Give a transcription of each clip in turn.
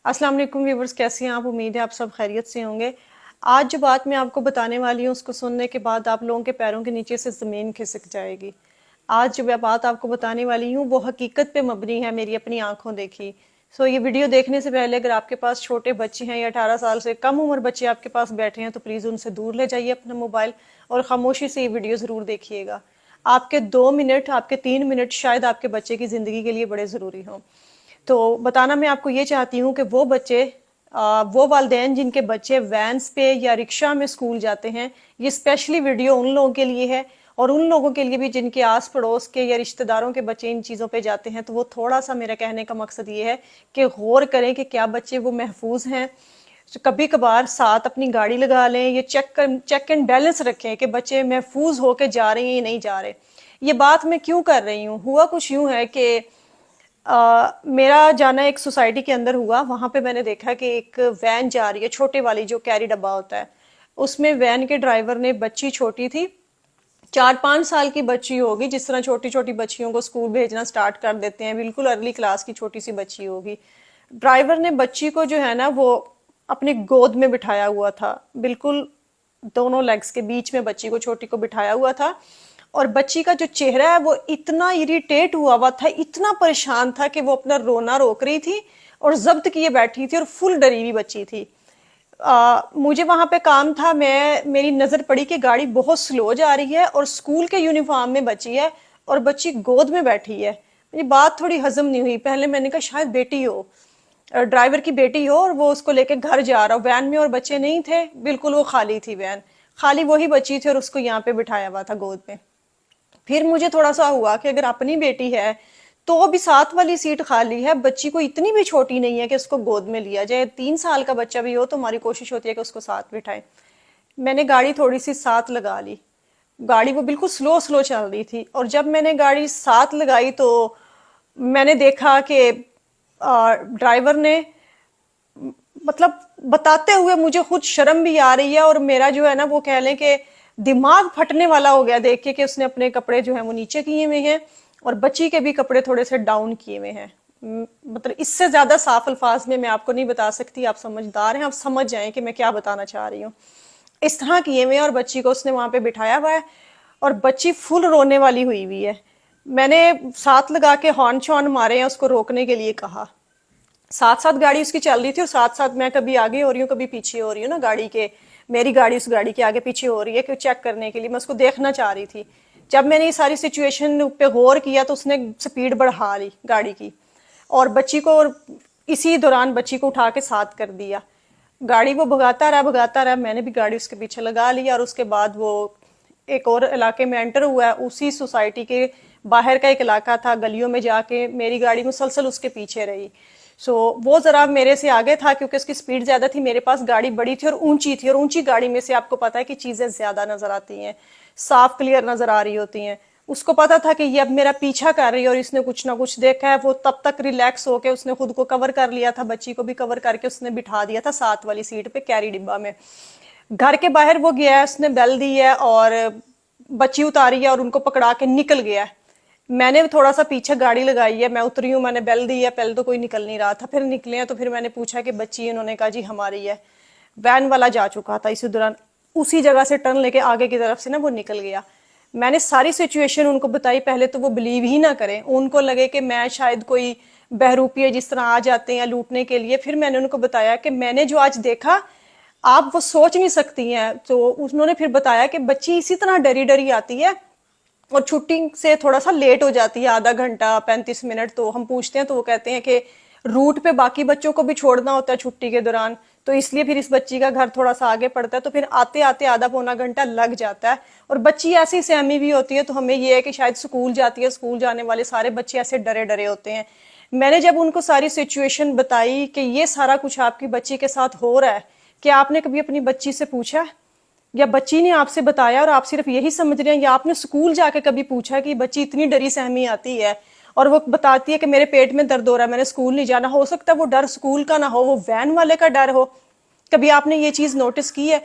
अस्सलाम वालेकुम व्यूवर्स, कैसे हैं आप? उम्मीद है आप सब खैरियत से होंगे। आज जो बात मैं आपको बताने वाली हूँ उसको सुनने के बाद आप लोगों के पैरों के नीचे से ज़मीन खिसक जाएगी। आज जो मैं बात आपको बताने वाली हूँ वो हकीकत पे मबनी है, मेरी अपनी आंखों देखी। ये वीडियो देखने से पहले अगर आपके पास छोटे बच्चे हैं या 18 साल से कम उम्र बच्चे आपके पास बैठे हैं तो प्लीज़ उनसे दूर ले जाइए अपना मोबाइल और खामोशी से ये वीडियो ज़रूर देखिएगा। आपके 2 मिनट, आपके 3 मिनट शायद आपके बच्चे की ज़िंदगी के लिए बड़े ज़रूरी हों। तो बताना मैं आपको ये चाहती हूँ कि वो बच्चे, वो वालिदैन जिनके बच्चे वैन्स पे या रिक्शा में स्कूल जाते हैं, ये स्पेशली वीडियो उन लोगों के लिए है और उन लोगों के लिए भी जिनके आस पड़ोस के या रिश्तेदारों के बच्चे इन चीज़ों पे जाते हैं। तो वो थोड़ा सा मेरा कहने का मकसद ये है कि गौर करें कि क्या बच्चे वो महफूज हैं। कभी कभार साथ अपनी गाड़ी लगा लें, ये चेक एंड बैलेंस रखें कि बच्चे महफूज होके जा रहे हैं या नहीं जा रहे। ये बात मैं क्यों कर रही हूँ? हुआ कुछ यूँ है कि मेरा जाना एक सोसाइटी के अंदर हुआ। वहां पे मैंने देखा कि एक वैन जा रही है, छोटे वाली जो कैरी डब्बा होता है, उसमें वैन के ड्राइवर ने, बच्ची छोटी थी, 4-5 साल की बच्ची होगी, जिस तरह छोटी छोटी बच्चियों को स्कूल भेजना स्टार्ट कर देते हैं, बिल्कुल अर्ली क्लास की छोटी सी बच्ची होगी। ड्राइवर ने बच्ची को जो है ना वो अपनी गोद में बिठाया हुआ था, बिल्कुल दोनों लेग्स के बीच में बच्ची को, छोटी को बिठाया हुआ था। और बच्ची का जो चेहरा है वो इतना इरिटेट हुआ था, इतना परेशान था कि वो अपना रोना रोक रही थी और जब्त किए बैठी थी और फुल डरी हुई बच्ची थी। मुझे वहां पे काम था, मेरी नजर पड़ी कि गाड़ी बहुत स्लो जा रही है और स्कूल के यूनिफॉर्म में बच्ची है और बच्ची गोद में बैठी है। ये बात थोड़ी हजम नहीं हुई। पहले मैंने कहा शायद बेटी हो, ड्राइवर की बेटी हो और वो उसको लेके घर जा रहा हो। वैन में और बच्चे नहीं थे, बिल्कुल वो खाली थी वैन, खाली वही बच्ची थी और उसको यहाँ पे बिठाया हुआ था गोद में। फिर मुझे थोड़ा सा हुआ कि अगर अपनी बेटी है तो भी साथ वाली सीट खाली है, बच्ची को इतनी भी छोटी नहीं है कि उसको गोद में लिया जाए। 3 साल का बच्चा भी हो तो हमारी कोशिश होती है कि उसको साथ बिठाए। मैंने गाड़ी थोड़ी सी साथ लगा ली, गाड़ी वो बिल्कुल स्लो स्लो चल रही थी और जब मैंने गाड़ी साथ लगाई तो मैंने देखा कि ड्राइवर ने, मतलब बताते हुए मुझे खुद शर्म भी आ रही है और मेरा जो है ना वो कह लें कि दिमाग फटने वाला हो गया देख के कि उसने अपने कपड़े जो है वो नीचे किए हुए हैं और बच्ची के भी कपड़े थोड़े से डाउन किए हुए हैं। मतलब इससे ज्यादा साफ अल्फाज में मैं आपको नहीं बता सकती, आप समझदार हैं, आप समझ जाएं कि मैं क्या बताना चाह रही हूँ। इस तरह किए हुए और बच्ची को उसने वहां पे बिठाया हुआ है और बच्ची फुल रोने वाली हुई हुई है। मैंने साथ लगा के हॉर्न शॉर्न मारे हैं, उसको रोकने के लिए कहा। साथ साथ गाड़ी उसकी चल रही थी और साथ साथ मैं कभी आगे हो रही हूँ कभी पीछे हो रही हूँ ना गाड़ी के, मेरी गाड़ी उस गाड़ी के आगे पीछे हो रही है कि चेक करने के लिए मैं उसको देखना चाह रही थी। जब मैंने ये सारी सिचुएशन पे गौर किया तो उसने स्पीड बढ़ा ली गाड़ी की और बच्ची को, इसी दौरान बच्ची को उठा के साथ कर दिया। गाड़ी वो भगाता रहा, मैंने भी गाड़ी उसके पीछे लगा ली और उसके बाद वो एक और इलाके में एंटर हुआ है। उसी सोसाइटी के बाहर का एक इलाका था, गलियों में जाके मेरी गाड़ी मुसलसल उसके पीछे रही। वो जरा मेरे से आगे था क्योंकि उसकी स्पीड ज्यादा थी, मेरे पास गाड़ी बड़ी थी और ऊंची थी और ऊंची गाड़ी में से आपको पता है कि चीजें ज्यादा नजर आती हैं, साफ क्लियर नजर आ रही होती हैं। उसको पता था कि ये अब मेरा पीछा कर रही है और इसने कुछ ना कुछ देखा है। वो तब तक रिलैक्स होके उसने खुद को कवर कर लिया था, बच्ची को भी कवर करके उसने बिठा दिया था साथ वाली सीट पे कैरी डिब्बा में। घर के बाहर वो गया है, उसने बेल दी है और बच्ची उतारी है और उनको पकड़ा के निकल गया है। मैंने थोड़ा सा पीछे गाड़ी लगाई है, मैं उतरी हूँ, मैंने बेल दी है, पहले तो कोई निकल नहीं रहा था, फिर निकले हैं तो फिर मैंने पूछा कि बच्ची, उन्होंने कहा जी हमारी है। वैन वाला जा चुका था इसी दौरान, उसी जगह से टर्न लेके आगे की तरफ से ना वो निकल गया। मैंने सारी सिचुएशन उनको बताई, पहले तो वो बिलीव ही ना करें, उनको लगे कि मैं शायद कोई बहरूपी जिस तरह आ जाते हैं लूटने के लिए। फिर मैंने उनको बताया कि मैंने जो आज देखा आप वो सोच नहीं सकती हैं। तो उन्होंने फिर बताया कि बच्ची इसी तरह डरी डरी आती है और छुट्टी से थोड़ा सा लेट हो जाती है, आधा घंटा 35 मिनट। तो हम पूछते हैं तो वो कहते हैं कि रूट पे बाकी बच्चों को भी छोड़ना होता है छुट्टी के दौरान, तो इसलिए फिर इस बच्ची का घर थोड़ा सा आगे पड़ता है, तो फिर आते आते आधा पौना घंटा लग जाता है। और बच्ची ऐसी सहमी भी होती है, तो हमें ये है कि शायद स्कूल जाती है, स्कूल जाने वाले सारे बच्चे ऐसे डरे डरे होते हैं। मैंने जब उनको सारी सिचुएशन बताई कि ये सारा कुछ आपकी बच्ची के साथ हो रहा है, क्या आपने कभी अपनी बच्ची से पूछा या बच्ची ने आपसे बताया और आप सिर्फ यही समझ रहे हैं, या आपने स्कूल जाके कभी पूछा कि बच्ची इतनी डरी सहमी आती है और वो बताती है कि मेरे पेट में दर्द हो रहा है, मैंने स्कूल नहीं जाना। हो सकता है वो डर स्कूल का ना हो, वो वैन वाले का डर हो। कभी आपने ये चीज नोटिस की है?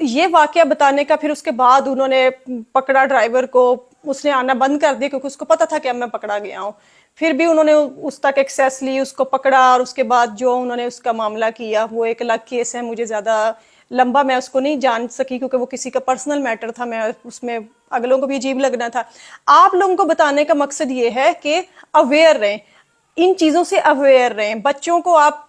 ये वाकया बताने का फिर उसके बाद उन्होंने पकड़ा ड्राइवर को, उसने आना बंद कर दिया क्योंकि उसको पता था कि अब मैं पकड़ा गया हूँ। پھر بھی انہوں نے اس تک ایکسیس لی, اس کو پکڑا, اور اس کے بعد جو انہوں نے اس کا معاملہ کیا وہ ایک الگ کیس ہے. مجھے زیادہ لمبا میں اس کو نہیں جان سکی کیونکہ وہ کسی کا پرسنل میٹر تھا, میں اس میں اگلوں کو بھی عجیب لگنا تھا. آپ لوگوں کو بتانے کا مقصد یہ ہے کہ اویئر رہیں, ان چیزوں سے اویئر رہیں. بچوں کو آپ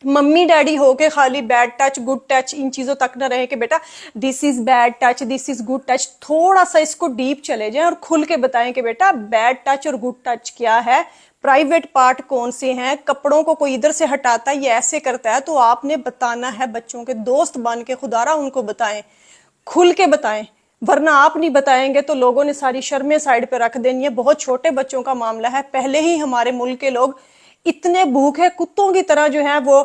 ممی ڈیڈی ہو کے خالی بیڈ ٹچ گڈ ٹچ ان چیزوں تک نہ رہے کہ بیٹا this is bad touch this is good touch. تھوڑا سا اس کو ڈیپ چلے جائیں اور کھل کے بتائیں کہ بیٹا بیڈ ٹچ اور گڈ ٹچ کیا ہے, پرائیویٹ پارٹ کون سے ہیں, کپڑوں کو کوئی ادھر سے ہٹاتا ہے یہ ایسے کرتا ہے تو آپ نے بتانا ہے. بچوں کے دوست بن کے خدا را ان کو بتائیں, کھل کے بتائیں, ورنہ آپ نہیں بتائیں گے تو لوگوں نے ساری شرمیں سائڈ پہ رکھ دینی ہے. بہت چھوٹے بچوں کا معاملہ ہے, پہلے ہی ہمارے ملک کے لوگ اتنے بھوکے کتوں کی طرح جو ہیں وہ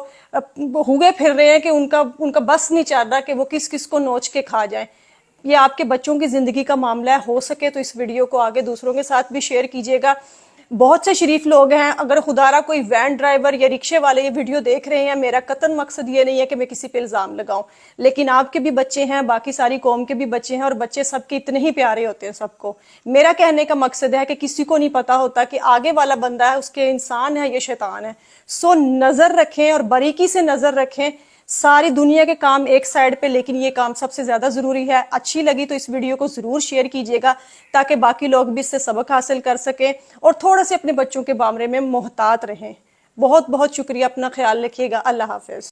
ہوئے پھر رہے ہیں کہ ان کا بس نہیں چل رہا کہ وہ کس کس کو نوچ کے کھا جائیں. یہ آپ کے بچوں کی زندگی کا معاملہ ہے. ہو سکے تو اس ویڈیو کو آگے دوسروں کے ساتھ بھی شیئر کیجیے گا. بہت سے شریف لوگ ہیں, اگر خدا را کوئی وین ڈرائیور یا رکشے والے یہ ویڈیو دیکھ رہے ہیں, میرا قطعاً مقصد یہ نہیں ہے کہ میں کسی پہ الزام لگاؤں, لیکن آپ کے بھی بچے ہیں, باقی ساری قوم کے بھی بچے ہیں, اور بچے سب کے اتنے ہی پیارے ہوتے ہیں سب کو. میرا کہنے کا مقصد ہے کہ کسی کو نہیں پتا ہوتا کہ آگے والا بندہ ہے اس کے انسان ہے یا شیطان ہے. سو نظر رکھیں اور باریکی سے نظر رکھیں. ساری دنیا کے کام ایک سائڈ پہ, لیکن یہ کام سب سے زیادہ ضروری ہے. اچھی لگی تو اس ویڈیو کو ضرور شیئر کیجیے گا تاکہ باقی لوگ بھی اس سے سبق حاصل کر سکیں, اور تھوڑا سے اپنے بچوں کے بارے میں محتاط رہیں. بہت بہت شکریہ, اپنا خیال رکھیے گا. اللہ حافظ.